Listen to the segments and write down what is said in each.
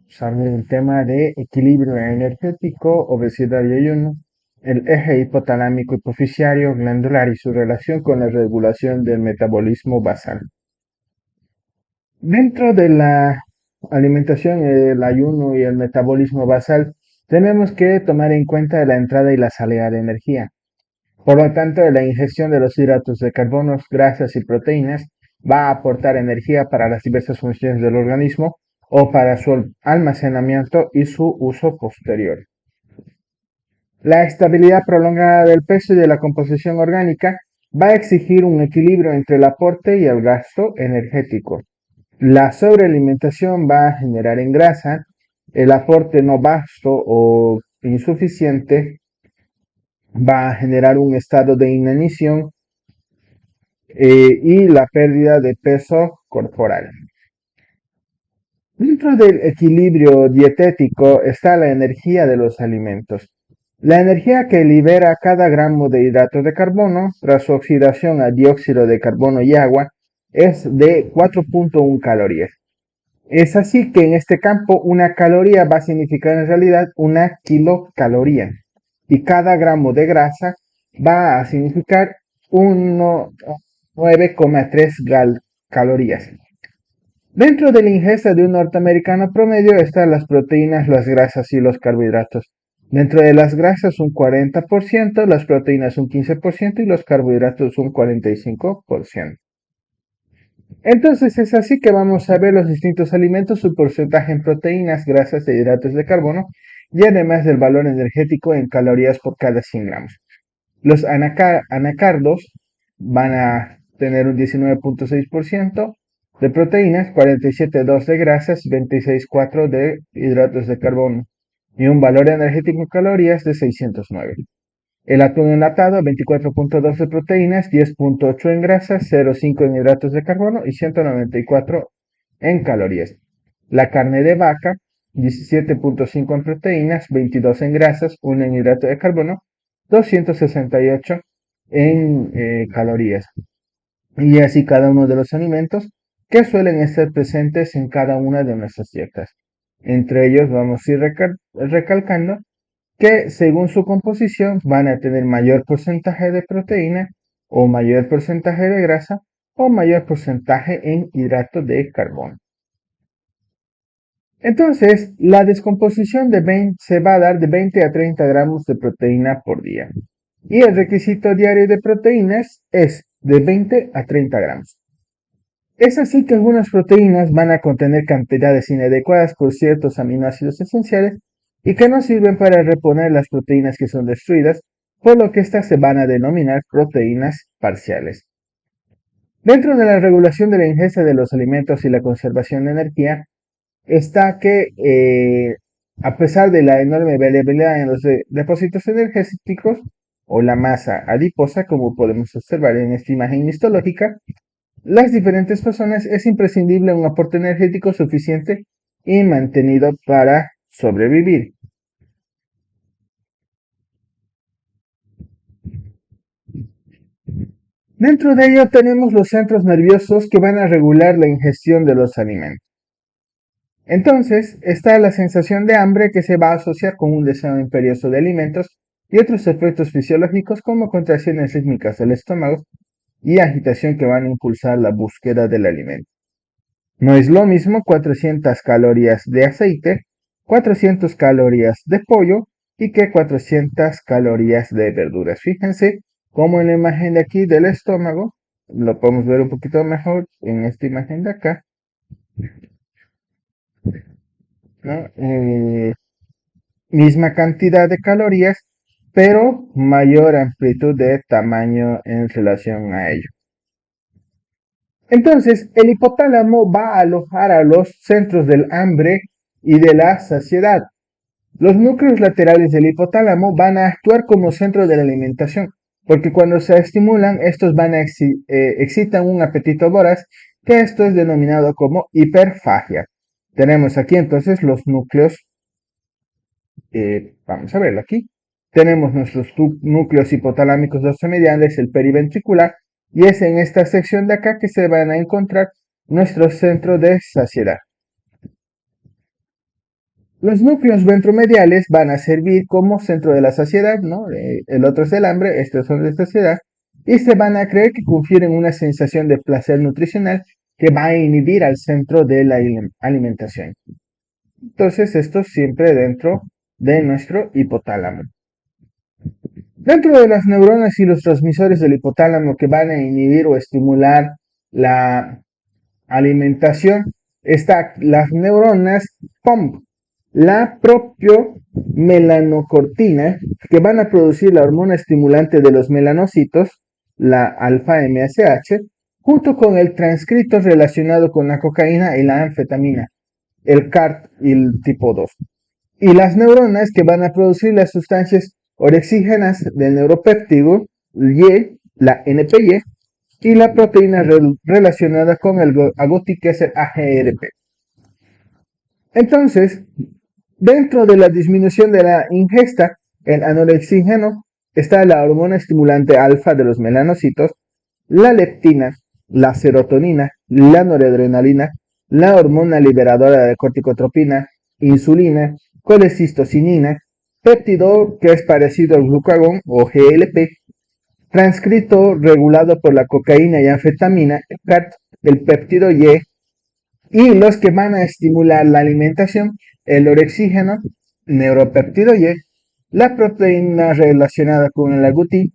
Sobre el tema de equilibrio energético, obesidad y ayuno, el eje hipotalámico hipoficiario glandular y su relación con la regulación del metabolismo basal. Dentro de la alimentación, el ayuno y el metabolismo basal, tenemos que tomar en cuenta la entrada y la salida de energía. Por lo tanto, la ingestión de los hidratos de carbono, grasas y proteínas va a aportar energía para las diversas funciones del organismo o para su almacenamiento y su uso posterior. La estabilidad prolongada del peso y de la composición orgánica va a exigir un equilibrio entre el aporte y el gasto energético. La sobrealimentación va a generar en grasa, el aporte no vasto o insuficiente va a generar un estado de inanición y la pérdida de peso corporal. Dentro del equilibrio dietético está la energía de los alimentos. La energía que libera cada gramo de hidrato de carbono tras su oxidación a dióxido de carbono y agua es de 4.1 calorías. Es así que en este campo una caloría va a significar en realidad una kilocaloría y cada gramo de grasa va a significar 9,3 calorías. Dentro de la ingesta de un norteamericano promedio están las proteínas, las grasas y los carbohidratos. Dentro de las grasas un 40%, las proteínas un 15% y los carbohidratos un 45%. Entonces es así que vamos a ver los distintos alimentos, su porcentaje en proteínas, grasas e hidratos de carbono y además del valor energético en calorías por cada 100 gramos. Los anacardos van a tener un 19.6% de proteínas, 47.2 de grasas, 26.4 de hidratos de carbono y un valor energético en calorías de 609. El atún enlatado, 24.2 de proteínas, 10.8 en grasas, 0.5 en hidratos de carbono y 194 en calorías. La carne de vaca, 17.5 en proteínas, 22 en grasas, 1 en hidrato de carbono, 268 en calorías. Y así cada uno de los alimentos que suelen estar presentes en cada una de nuestras dietas. Entre ellos vamos a ir recalcando que según su composición van a tener mayor porcentaje de proteína o mayor porcentaje de grasa o mayor porcentaje en hidrato de carbono. Entonces, la descomposición se va a dar de 20 a 30 gramos de proteína por día. Y el requisito diario de proteínas es de 20 a 30 gramos. Es así que algunas proteínas van a contener cantidades inadecuadas por ciertos aminoácidos esenciales y que no sirven para reponer las proteínas que son destruidas, por lo que estas se van a denominar proteínas parciales. Dentro de la regulación de la ingesta de los alimentos y la conservación de energía, está que a pesar de la enorme variabilidad en los depósitos energéticos o la masa adiposa, como podemos observar en esta imagen histológica, las diferentes personas es imprescindible un aporte energético suficiente y mantenido para sobrevivir. Dentro de ello tenemos los centros nerviosos que van a regular la ingestión de los alimentos. Entonces está la sensación de hambre que se va a asociar con un deseo imperioso de alimentos y otros efectos fisiológicos como contracciones rítmicas del estómago y agitación que van a impulsar la búsqueda del alimento. No es lo mismo 400 calorías de aceite, 400 calorías de pollo y que 400 calorías de verduras. Fíjense cómo en la imagen de aquí del estómago, lo podemos ver un poquito mejor en esta imagen de acá, ¿no? Misma cantidad de calorías, pero mayor amplitud de tamaño en relación a ello. Entonces, el hipotálamo va a alojar a los centros del hambre y de la saciedad. Los núcleos laterales del hipotálamo van a actuar como centro de la alimentación, porque cuando se estimulan, estos van a excitan un apetito voraz, que esto es denominado como hiperfagia. Tenemos aquí entonces los núcleos, vamos a verlo aquí. Tenemos nuestros núcleos hipotalámicos dorsomediales, el periventricular, y es en esta sección de acá que se van a encontrar nuestros centros de saciedad. Los núcleos ventromediales van a servir como centro de la saciedad, ¿no? El otro es el hambre, estos son de saciedad, y se van a creer que confieren una sensación de placer nutricional que va a inhibir al centro de la alimentación. Entonces, esto siempre dentro de nuestro hipotálamo. Dentro de las neuronas y los transmisores del hipotálamo que van a inhibir o estimular la alimentación, están las neuronas POMP, la propiomelanocortina, que van a producir la hormona estimulante de los melanocitos, la alfa-MSH, junto con el transcrito relacionado con la cocaína y la anfetamina, el CART y el tipo 2. Y las neuronas que van a producir las sustancias orexígenas del neuropéptido Y, la NPY, y la proteína relacionada con el agouti, que es el AGRP. Entonces, dentro de la disminución de la ingesta, el anorexígeno, está la hormona estimulante alfa de los melanocitos, la leptina, la serotonina, la noradrenalina, la hormona liberadora de corticotropina, insulina, colecistocinina, péptido que es parecido al glucagón o GLP, transcrito regulado por la cocaína y anfetamina, el péptido y los que van a estimular la alimentación, el orexígeno, neuropéptido Y, la proteína relacionada con el agouti,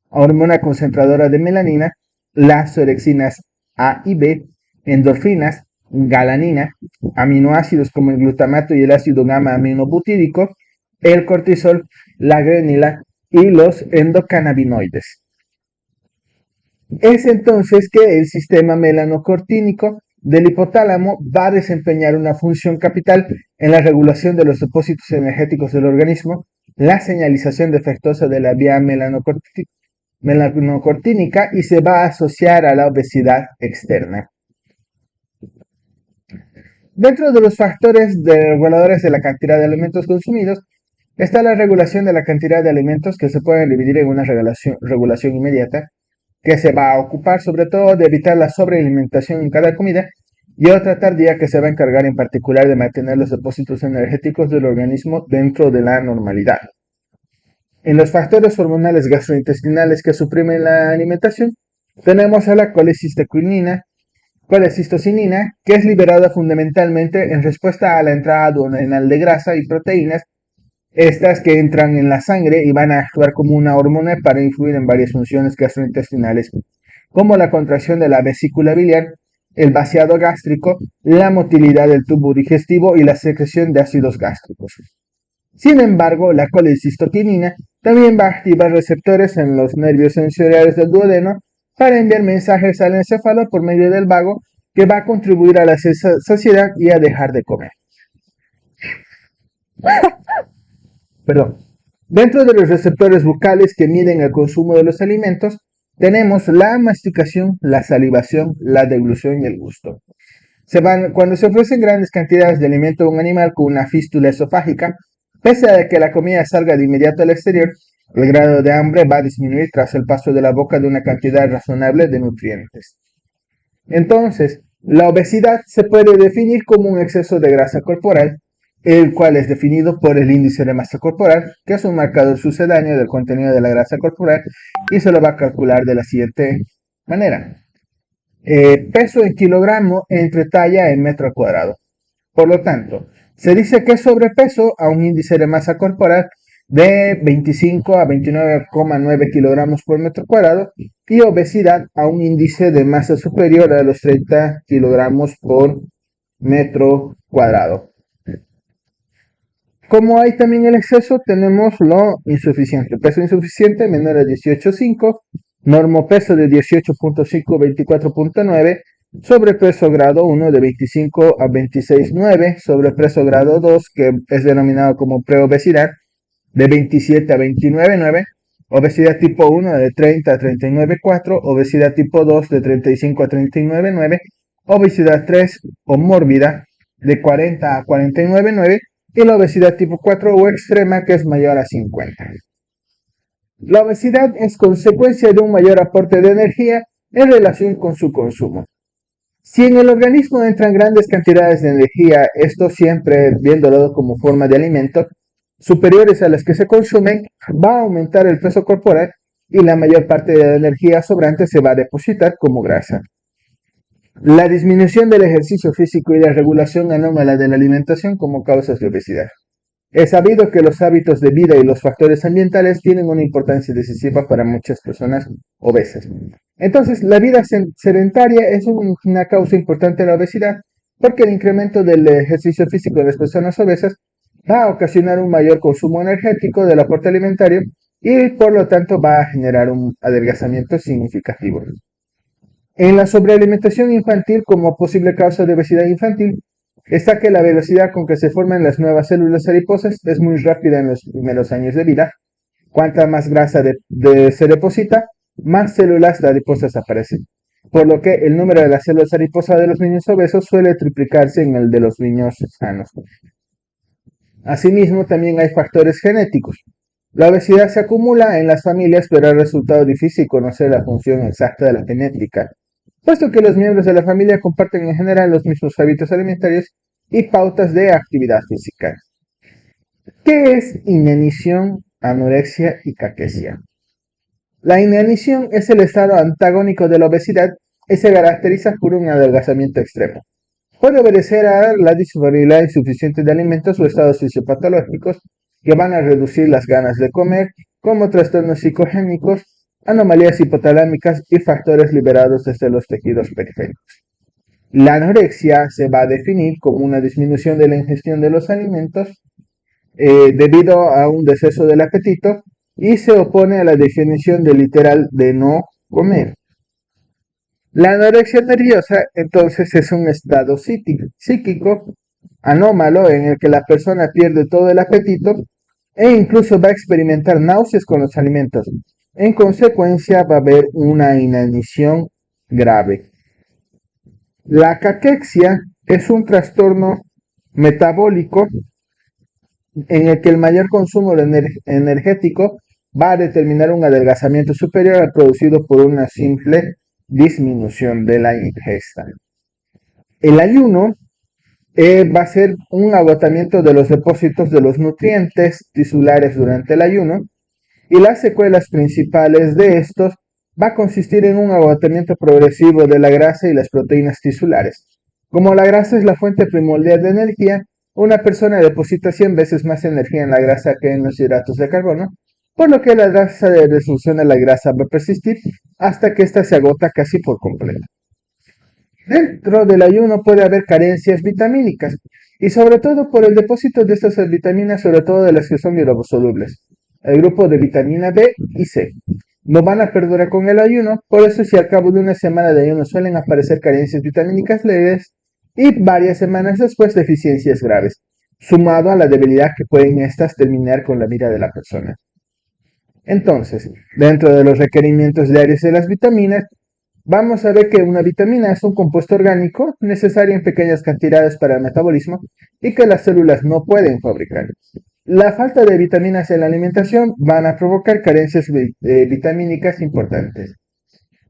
hormona concentradora de melanina, las orexinas A y B, endorfinas, galanina, aminoácidos como el glutamato y el ácido gamma aminobutírico, el cortisol, la grenila y los endocannabinoides. Es entonces que el sistema melanocortínico del hipotálamo va a desempeñar una función capital en la regulación de los depósitos energéticos del organismo, la señalización defectuosa de la vía melanocortínica, y se va a asociar a la obesidad externa. Dentro de los factores reguladores de la cantidad de alimentos consumidos está la regulación de la cantidad de alimentos, que se pueden dividir en una regulación inmediata, que se va a ocupar sobre todo de evitar la sobrealimentación en cada comida, y otra tardía, que se va a encargar en particular de mantener los depósitos energéticos del organismo dentro de la normalidad. En los factores hormonales gastrointestinales que suprimen la alimentación, tenemos a la colecistocinina, que es liberada fundamentalmente en respuesta a la entrada aduanal de grasa y proteínas, estas que entran en la sangre y van a actuar como una hormona para influir en varias funciones gastrointestinales, como la contracción de la vesícula biliar, el vaciado gástrico, la motilidad del tubo digestivo y la secreción de ácidos gástricos. Sin embargo, la colecistoquinina también va a activar receptores en los nervios sensoriales del duodeno para enviar mensajes al encéfalo por medio del vago, que va a contribuir a la saciedad y a dejar de comer. Perdón. Dentro de los receptores bucales que miden el consumo de los alimentos, tenemos la masticación, la salivación, la deglución y el gusto. Cuando se ofrecen grandes cantidades de alimento a un animal con una fístula esofágica, pese a que la comida salga de inmediato al exterior, el grado de hambre va a disminuir tras el paso de la boca de una cantidad razonable de nutrientes. Entonces, la obesidad se puede definir como un exceso de grasa corporal, el cual es definido por el índice de masa corporal, que es un marcador sucedáneo del contenido de la grasa corporal, y se lo va a calcular de la siguiente manera. Peso en kilogramo entre talla en metro cuadrado. Por lo tanto, se dice que sobrepeso a un índice de masa corporal de 25 a 29,9 kilogramos por metro cuadrado, y obesidad a un índice de masa superior a los 30 kilogramos por metro cuadrado. Como hay también el exceso, tenemos lo insuficiente. Peso insuficiente menor a 18,5, normopeso de 18,5 a 24,9, sobrepeso grado 1 de 25 a 26,9, sobrepeso grado 2, que es denominado como preobesidad, de 27 a 29,9, obesidad tipo 1 de 30 a 39,4, obesidad tipo 2 de 35 a 39,9, obesidad 3 o mórbida de 40 a 49,9, y la obesidad tipo 4 o extrema, que es mayor a 50. La obesidad es consecuencia de un mayor aporte de energía en relación con su consumo. Si en el organismo entran grandes cantidades de energía, esto siempre viéndolo como forma de alimento, superiores a las que se consumen, va a aumentar el peso corporal y la mayor parte de la energía sobrante se va a depositar como grasa. La disminución del ejercicio físico y la regulación anómala de la alimentación como causas de obesidad. Es sabido que los hábitos de vida y los factores ambientales tienen una importancia decisiva para muchas personas obesas. Entonces, la vida sedentaria es una causa importante de la obesidad porque el incremento del ejercicio físico de las personas obesas va a ocasionar un mayor consumo energético del aporte alimentario y por lo tanto va a generar un adelgazamiento significativo. En la sobrealimentación infantil como posible causa de obesidad infantil, está que la velocidad con que se forman las nuevas células adiposas es muy rápida en los primeros años de vida. Cuanta más grasa se deposita, más células adiposas aparecen. Por lo que el número de las células adiposas de los niños obesos suele triplicarse en el de los niños sanos. Asimismo, también hay factores genéticos. La obesidad se acumula en las familias, pero ha resultado difícil conocer la función exacta de la genética, puesto que los miembros de la familia comparten en general los mismos hábitos alimentarios y pautas de actividad física. ¿Qué es inanición, anorexia y caquexia? La inanición es el estado antagónico de la obesidad y se caracteriza por un adelgazamiento extremo. Puede obedecer a la disponibilidad insuficiente de alimentos o estados fisiopatológicos que van a reducir las ganas de comer, como trastornos psicogénicos, anomalías hipotalámicas y factores liberados desde los tejidos periféricos. La anorexia se va a definir como una disminución de la ingestión de los alimentos debido a un deceso del apetito y se opone a la definición de literal de no comer. La anorexia nerviosa entonces es un estado psíquico anómalo en el que la persona pierde todo el apetito e incluso va a experimentar náuseas con los alimentos. En consecuencia va a haber una inanición grave. La caquexia es un trastorno metabólico en el que el mayor consumo energético va a determinar un adelgazamiento superior al producido por una simple disminución de la ingesta. El ayuno va a ser un agotamiento de los depósitos de los nutrientes tisulares durante el ayuno y las secuelas principales de estos va a consistir en un agotamiento progresivo de la grasa y las proteínas tisulares. Como la grasa es la fuente primordial de energía, una persona deposita 100 veces más energía en la grasa que en los hidratos de carbono, por lo que la tasa de resolución de la grasa va a persistir hasta que ésta se agota casi por completo. Dentro del ayuno puede haber carencias vitamínicas y sobre todo por el depósito de estas vitaminas, sobre todo de las que son hidrosolubles. El grupo de vitamina B y C no van a perdurar con el ayuno, por eso si al cabo de una semana de ayuno suelen aparecer carencias vitamínicas leves y varias semanas después deficiencias graves, sumado a la debilidad que pueden estas terminar con la vida de la persona. Entonces, dentro de los requerimientos diarios de las vitaminas, vamos a ver que una vitamina es un compuesto orgánico necesario en pequeñas cantidades para el metabolismo y que las células no pueden fabricar. La falta de vitaminas en la alimentación van a provocar carencias vitamínicas importantes.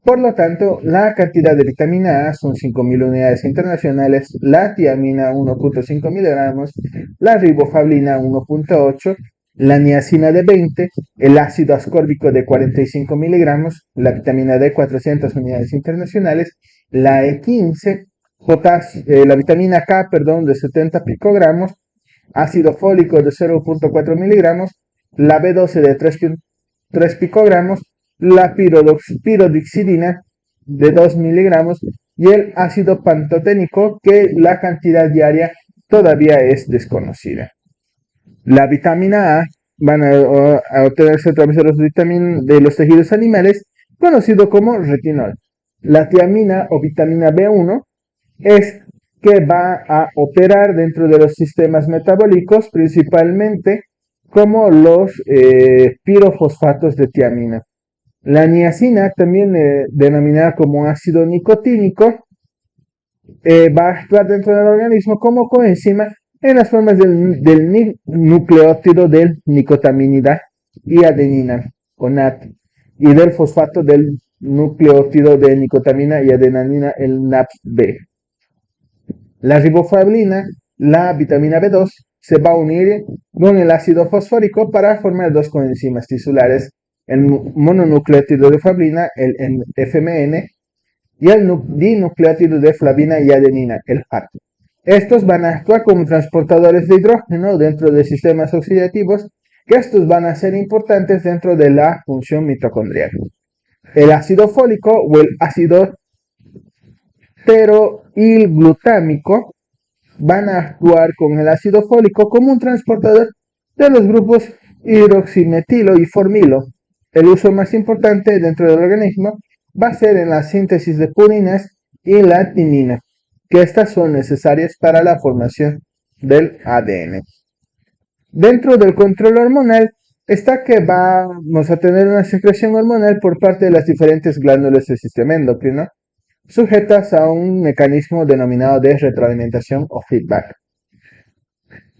Por lo tanto, la cantidad de vitamina A son 5.000 unidades internacionales, la tiamina 1.5 miligramos, la ribofablina 1.8, la niacina de 20, el ácido ascórbico de 45 miligramos, la vitamina D 400 unidades internacionales, la E15, la vitamina K, de 70 picogramos, ácido fólico de 0.4 miligramos, la B12 de 3 picogramos, la pirodixidina de 2 miligramos y el ácido pantoténico, que la cantidad diaria todavía es desconocida. La vitamina A van a obtenerse a través de los tejidos animales, conocido como retinol. La tiamina o vitamina B1 es que va a operar dentro de los sistemas metabólicos, principalmente como los pirofosfatos de tiamina. La niacina, también denominada como ácido nicotínico, va a actuar dentro del organismo como coenzima en las formas del nucleótido del nicotaminida y adenina o NAT y del fosfato del nucleótido de nicotamina y adenina, el NAPB. La riboflavina, la vitamina B2, se va a unir con el ácido fosfórico para formar dos coenzimas tisulares, el mononucleótido de flavina, el FMN, y el dinucleótido de flavina y adenina, el FAT. Estos van a actuar como transportadores de hidrógeno dentro de sistemas oxidativos, que estos van a ser importantes dentro de la función mitocondrial. El ácido fólico o el ácido steroilglutámico van a actuar con el ácido fólico como un transportador de los grupos hidroximetilo y formilo. El uso más importante dentro del organismo va a ser en la síntesis de purinas y la timina, que estas son necesarias para la formación del ADN. Dentro del control hormonal está que vamos a tener una secreción hormonal por parte de las diferentes glándulas del sistema endocrino, sujetas a un mecanismo denominado de retroalimentación o feedback.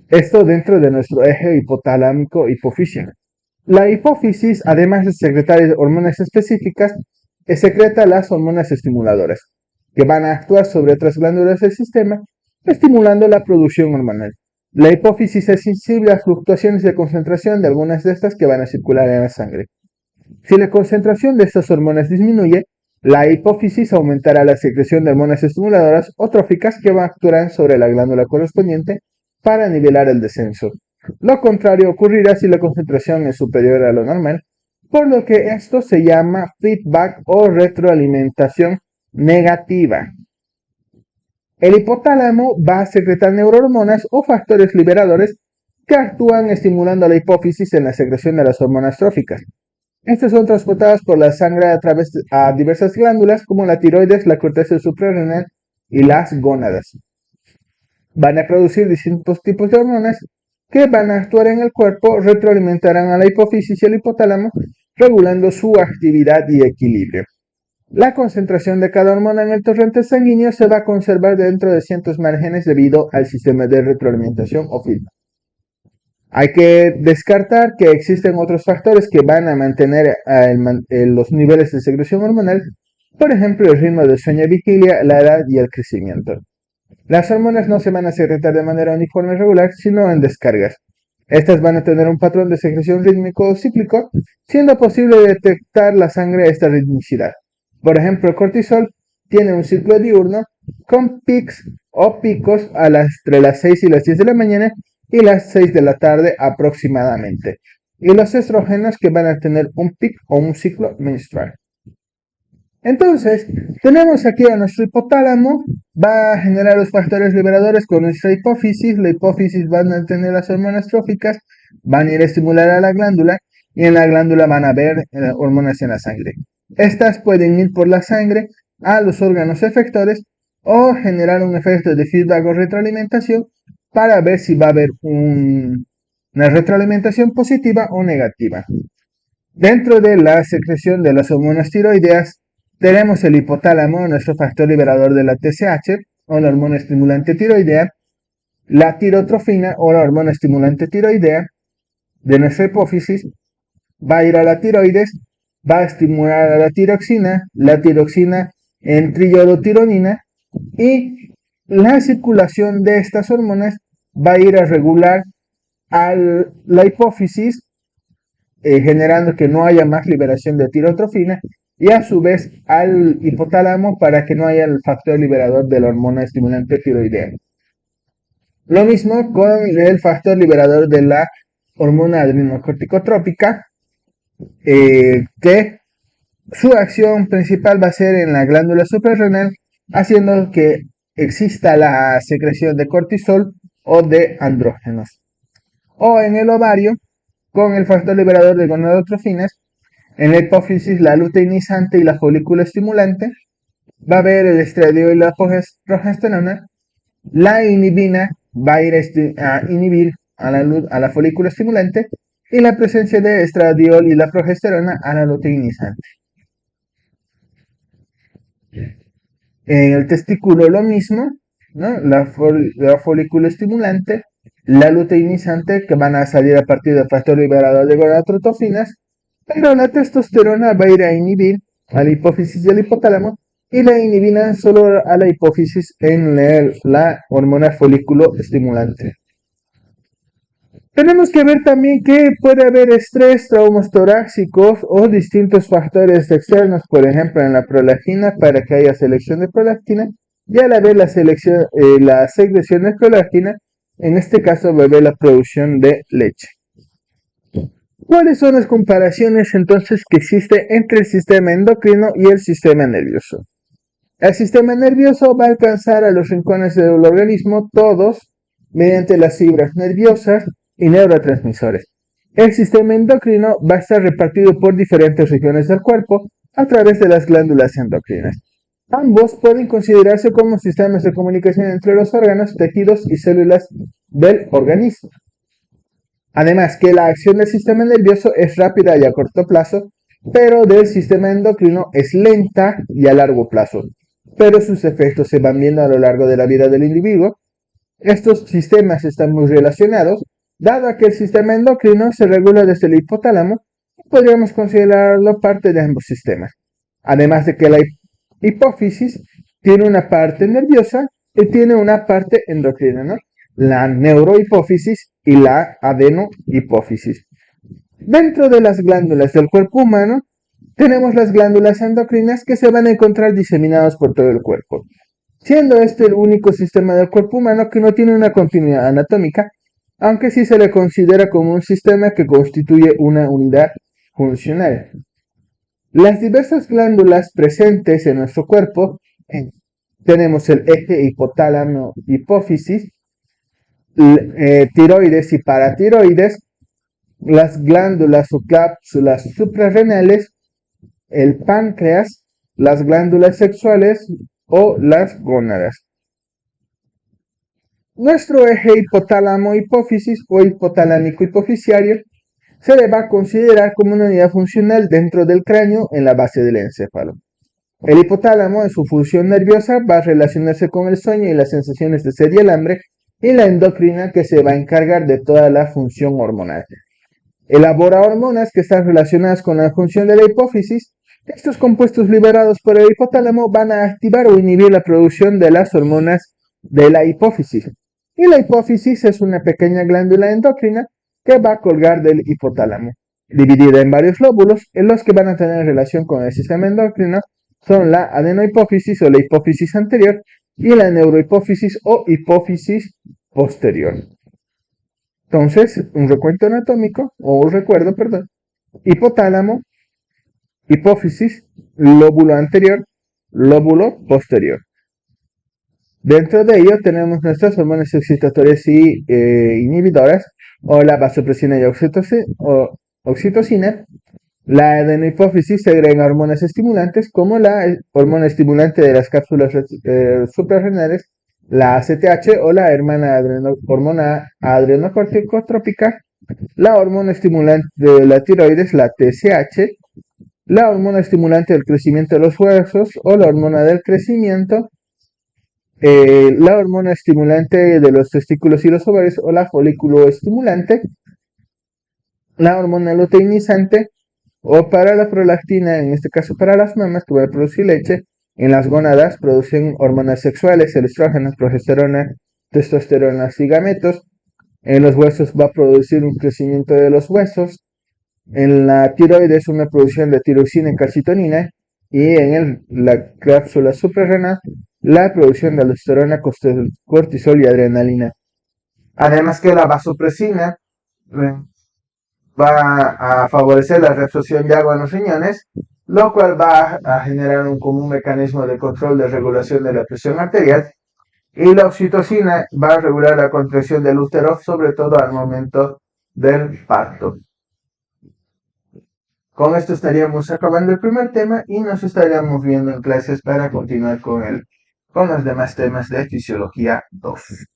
Esto dentro de nuestro eje hipotalámico-hipofísico. La hipófisis, además de secretar hormonas específicas, secreta las hormonas estimuladoras, que van a actuar sobre otras glándulas del sistema, estimulando la producción hormonal. La hipófisis es sensible a fluctuaciones de concentración de algunas de estas que van a circular en la sangre. Si la concentración de estas hormonas disminuye, la hipófisis aumentará la secreción de hormonas estimuladoras o tróficas que van a actuar sobre la glándula correspondiente para nivelar el descenso. Lo contrario ocurrirá si la concentración es superior a lo normal, por lo que esto se llama feedback o retroalimentación negativa. El hipotálamo va a secretar neurohormonas o factores liberadores que actúan estimulando a la hipófisis en la secreción de las hormonas tróficas. Estas son transportadas por la sangre a través de diversas glándulas como la tiroides, la corteza suprarrenal y las gónadas. Van a producir distintos tipos de hormonas que van a actuar en el cuerpo, retroalimentarán a la hipófisis y el hipotálamo, regulando su actividad y equilibrio. La concentración de cada hormona en el torrente sanguíneo se va a conservar dentro de ciertos márgenes debido al sistema de retroalimentación o feedback. Hay que descartar que existen otros factores que van a mantener los niveles de secreción hormonal, por ejemplo, el ritmo del sueño y vigilia, la edad y el crecimiento. Las hormonas no se van a secretar de manera uniforme y regular, sino en descargas. Estas van a tener un patrón de secreción rítmico o cíclico, siendo posible detectar la sangre a esta ritmicidad. Por ejemplo, el cortisol tiene un ciclo diurno con pics o picos entre las 6 y las 10 de la mañana y las 6 de la tarde aproximadamente. Y los estrógenos que van a tener un pic o un ciclo menstrual. Entonces, tenemos aquí a nuestro hipotálamo, va a generar los factores liberadores con nuestra hipófisis, la hipófisis va a tener las hormonas tróficas, van a ir a estimular a la glándula y en la glándula van a haber hormonas en la sangre. Estas pueden ir por la sangre a los órganos efectores o generar un efecto de feedback o retroalimentación para ver si va a haber una retroalimentación positiva o negativa. Dentro de la secreción de las hormonas tiroideas, tenemos el hipotálamo, nuestro factor liberador de la TSH, o la hormona estimulante tiroidea, la tirotrofina, o la hormona estimulante tiroidea, de nuestra hipófisis, va a ir a la tiroides, va a estimular a la tiroxina en triyorotironina, y la circulación de estas hormonas va a ir a regular a la hipófisis, generando que no haya más liberación de tirotrofina, y a su vez al hipotálamo para que no haya el factor liberador de la hormona estimulante tiroidea. Lo mismo con el factor liberador de la hormona adrenocorticotrópica, que su acción principal va a ser en la glándula suprarrenal, haciendo que exista la secreción de cortisol o de andrógenos. O en el ovario, con el factor liberador de gonadotrofinas, en la hipófisis la luteinizante y la folículo estimulante, va a haber el estradiol y la progesterona, la inhibina va a ir a inhibir a la folículo estimulante y la presencia de estradiol y la progesterona a la luteinizante. En el testículo lo mismo, ¿no? La folículo estimulante, la luteinizante que van a salir a partir del factor liberador de gonadotrofinas, pero la testosterona va a ir a inhibir a la hipófisis y al hipotálamo, y la inhibina solo a la hipófisis en la hormona folículo estimulante. Tenemos que ver también que puede haber estrés, traumas torácicos o distintos factores externos, por ejemplo en la prolactina, para que haya selección de prolactina, y al haber la secreción de prolactina, en este caso va a haber la producción de leche. ¿Cuáles son las comparaciones entonces que existen entre el sistema endocrino y el sistema nervioso? El sistema nervioso va a alcanzar a los rincones del organismo todos mediante las fibras nerviosas y neurotransmisores. El sistema endocrino va a estar repartido por diferentes regiones del cuerpo a través de las glándulas endocrinas. Ambos pueden considerarse como sistemas de comunicación entre los órganos, tejidos y células del organismo. Además que la acción del sistema nervioso es rápida y a corto plazo, pero del sistema endocrino es lenta y a largo plazo, pero sus efectos se van viendo a lo largo de la vida del individuo. Estos sistemas están muy relacionados, dado que el sistema endocrino se regula desde el hipotálamo, podríamos considerarlo parte de ambos sistemas. Además de que la hipófisis tiene una parte nerviosa y tiene una parte endocrina, ¿no? La neurohipófisis y la adenohipófisis. Dentro de las glándulas del cuerpo humano, tenemos las glándulas endocrinas que se van a encontrar diseminadas por todo el cuerpo, siendo este el único sistema del cuerpo humano que no tiene una continuidad anatómica, aunque sí se le considera como un sistema que constituye una unidad funcional. Las diversas glándulas presentes en nuestro cuerpo, tenemos el eje hipotálamo-hipófisis, tiroides y paratiroides, las glándulas o cápsulas suprarrenales, el páncreas, las glándulas sexuales o las gónadas. Nuestro eje hipotálamo-hipófisis o hipotalámico-hipofisiario se le va a considerar como una unidad funcional dentro del cráneo en la base del encéfalo. El hipotálamo en su función nerviosa va a relacionarse con el sueño y las sensaciones de sed y el hambre, y la endocrina que se va a encargar de toda la función hormonal. Elabora hormonas que están relacionadas con la función de la hipófisis. Estos compuestos liberados por el hipotálamo van a activar o inhibir la producción de las hormonas de la hipófisis. Y la hipófisis es una pequeña glándula endocrina que va a colgar del hipotálamo, dividida en varios lóbulos, en los que van a tener relación con el sistema endocrino son la adenohipófisis o la hipófisis anterior y la neurohipófisis o hipófisis posterior. Entonces, un recuento anatómico, o un recuerdo, perdón, hipotálamo, hipófisis, lóbulo anterior, lóbulo posterior. Dentro de ello tenemos nuestras hormonas excitatorias y inhibidoras, o la vasopresina y oxitocina. La adenohipófisis segrega hormonas estimulantes como la hormona estimulante de las cápsulas suprarrenales, la ACTH o la hormona adrenocorticotrópica, la hormona estimulante de la tiroides, la TSH, la hormona estimulante del crecimiento de los huesos o la hormona del crecimiento, la hormona estimulante de los testículos y los ovarios o la folículo estimulante, la hormona luteinizante, o para la prolactina, en este caso para las mamas que van a producir leche. En las gónadas producen hormonas sexuales, el estrógeno, progesterona, testosterona y gametos. En los huesos va a producir un crecimiento de los huesos. En la tiroides una producción de tiroxina y calcitonina. Y en la cápsula suprarrenal la producción de aldosterona, cortisol y adrenalina. Además que la vasopresina va a favorecer la reabsorción de agua en los riñones, lo cual va a generar un común mecanismo de control de regulación de la presión arterial, y la oxitocina va a regular la contracción del útero, sobre todo al momento del parto. Con esto estaríamos acabando el primer tema y nos estaríamos viendo en clases para continuar con los demás temas de Fisiología 2.